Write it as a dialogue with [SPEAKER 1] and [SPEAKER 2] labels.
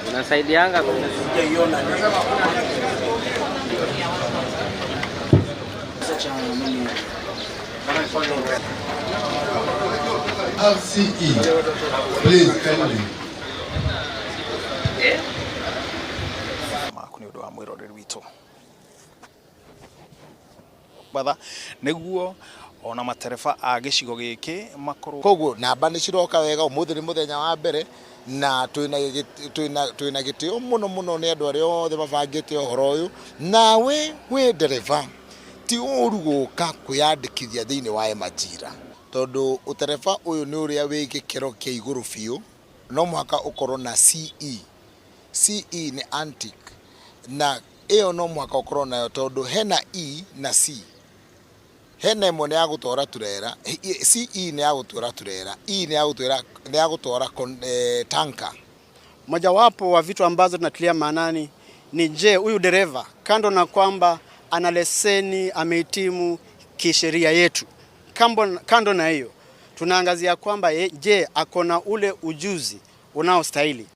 [SPEAKER 1] Unasaidianga
[SPEAKER 2] sijaiona
[SPEAKER 3] RCE, please kindly.
[SPEAKER 2] Makuni ndo amwiroreri wito batha niguo ona matereba a gicigo giki makoro
[SPEAKER 4] koguo namba ni ciroka wega umuthi ni muthenya wa mbere na twina gitio muno ni andu aria othe mabangite uhoro uyu nawe we ndereva ti uru guka kwiyandikithia thiini wa Majira tondu utereba uyu ni uria wi gikero kia iguru biu no mwaka ukorwo na CE ni antique na iyo no mwaka ukorwo nayo tondu hena E na C hena imwe ni ya gutwara turera CE ni ya gutwara turera E ni ya gutwara tanka.
[SPEAKER 5] Mojawapo wa vitu ambazo tunatilia maanani ni je, huyu dereva kando na kwamba ana leseni amehitimu kisheria yetu, kando na hiyo tunaangazia kwamba je, akona ule ujuzi unaostahili.